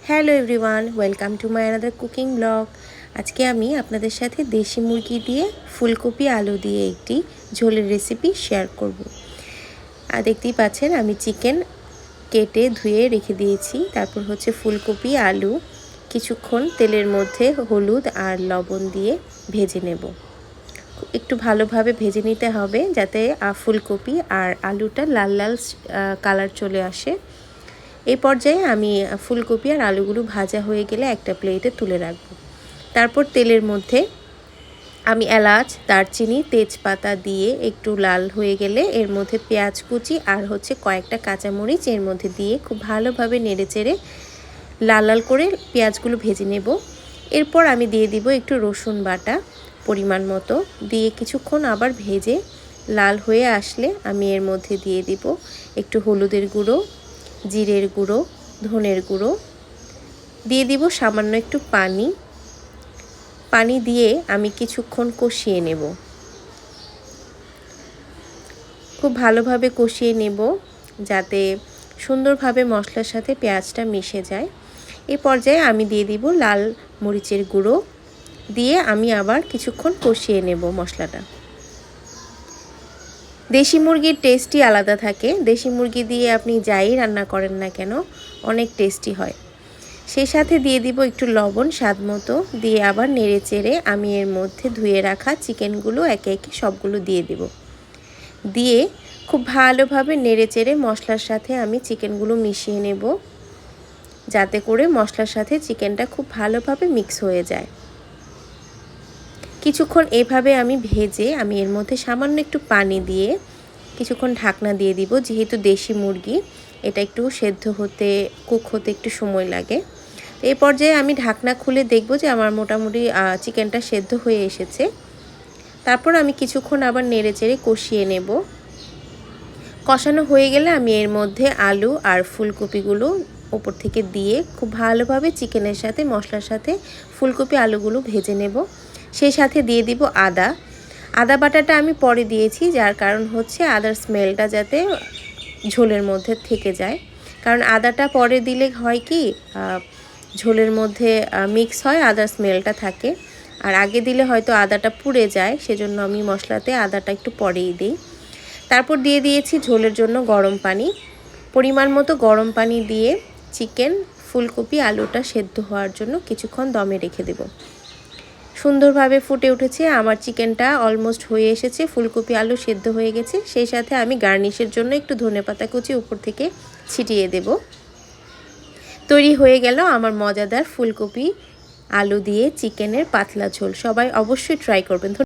Hello everyone, welcome to my another cooking blog. আজকে আমি আপনাদের সাথে দেশি মুরগি দিয়ে ফুলকপি আলু দিয়ে একটি ঝোলের রেসিপি শেয়ার করব। আর দেখতেই পাচ্ছেন আমি চিকেন কেটে ধুয়ে রেখে দিয়েছি। তারপর হচ্ছে ফুলকপি আলু কিছুক্ষণ তেলের মধ্যে হলুদ আর লবণ দিয়ে ভেজে নেব। একটু ভালোভাবে ভেজে নিতে হবে যাতে ফুলকপি আর আলুটা লাল লাল কালার চলে আসে। এই পর্যায়ে আমি ফুলকপি আর আলুগুলো ভাজা হয়ে গেলে একটা প্লেটে তুলে রাখব। তারপর তেলের মধ্যে আমি এলাচ, দারচিনি, তেজপাতা দিয়ে একটু লাল হয়ে গেলে এর মধ্যে পেঁয়াজ কুচি আর হচ্ছে কয়েকটা কাঁচামরিচ এর মধ্যে দিয়ে খুব ভালোভাবে নেড়েচেড়ে লাল লাল করে পেঁয়াজগুলো ভেজে নেব। এরপর আমি দিয়ে দিব একটু রসুন বাটা পরিমাণ মতো, দিয়ে কিছুক্ষণ আবার ভেজে লাল হয়ে আসলে আমি এর মধ্যে দিয়ে দিব একটু হলুদের গুঁড়ো, জিরের গুঁড়ো, ধনের গুঁড়ো, দিয়ে দিব সামান্য একটু পানি দিয়ে আমি কিছুক্ষণ কষিয়ে নেব। খুব ভালোভাবে কষিয়ে নেব যাতে সুন্দরভাবে মশলার সাথে পেঁয়াজটা মিশে যায়। এই পর্যায়ে আমি দিয়ে দিব লাল মরিচের গুঁড়ো, দিয়ে আমি আবার কিছুক্ষণ কষিয়ে নেব মশলাটা। দেশি মুরগির টেস্টই আলাদা থাকে। দেশি মুরগি দিয়ে আপনি যাই রান্না করেন না কেন অনেক টেস্টি হয়। সেই সাথে দিয়ে দিব একটু লবণ স্বাদ মতো, দিয়ে আবার নেড়ে চেড়ে আমি এর মধ্যে ধুয়ে রাখা চিকেনগুলো একে একে সবগুলো দিয়ে দিব। দিয়ে খুব ভালোভাবে নেড়ে চেড়ে মশলার সাথে আমি চিকেনগুলো মিশিয়ে নেব যাতে করে মশলার সাথে চিকেনটা খুব ভালোভাবে মিক্স হয়ে যায়। কিছুক্ষণ এভাবে আমি ভেজে আমি এর মধ্যে সামান্য একটু পানি দিয়ে কিছুক্ষণ ঢাকনা দিয়ে দিব। যেহেতু দেশি মুরগি এটা একটু সেদ্ধ হতে কুক হতে একটু সময় লাগে। এই পর্যায়ে আমি ঢাকনা খুলে দেখব যে আমার মোটামুটি চিকেনটা সেদ্ধ হয়ে এসেছে। তারপর আমি কিছুক্ষণ আবার নেড়েচেড়ে কষিয়ে নেব। কষানো হয়ে গেলে আমি এর মধ্যে আলু আর ফুলকপিগুলো উপর থেকে দিয়ে খুব ভালোভাবে চিকেনের সাথে মশলার সাথে ফুলকপি আলুগুলো ভেজে নেব। সেই সাথে দিয়ে দিব আদা বাটাটা আমি পরে দিয়েছি, যার কারণ হচ্ছে আদার স্মেলটা যাতে ঝোলের মধ্যে থেকে যায়। কারণ আদাটা পরে দিলে হয় কি ঝোলের মধ্যে মিক্স হয়, আদার স্মেলটা থাকে। আর আগে দিলে হয়তো আদাটা পুড়ে যায়, সেজন্য আমি মশলাতে আদাটা একটু পরেই দিই। তারপর দিয়ে দিয়েছি ঝোলের জন্য গরম পানি। পরিমাণ মতো গরম পানি দিয়ে চিকেন, ফুলকপি, আলুটা সেদ্ধ হওয়ার জন্য কিছুক্ষণ দমে রেখে দেব। সুন্দরভাবে ফুটে উঠেছে, আমার চিকেনটা অলমোস্ট হয়ে এসেছে, ফুলকপি আলু সেদ্ধ হয়ে গেছে। সেই সাথে আমি গার্নিশের জন্য একটু ধনেপাতা কুচি উপর থেকে ছিটিয়ে দেব। তৈরি হয়ে গেল আমার মজাদার ফুলকপি আলু দিয়ে চিকেনের পাতলা ঝোল। সবাই অবশ্যই ট্রাই করবেন।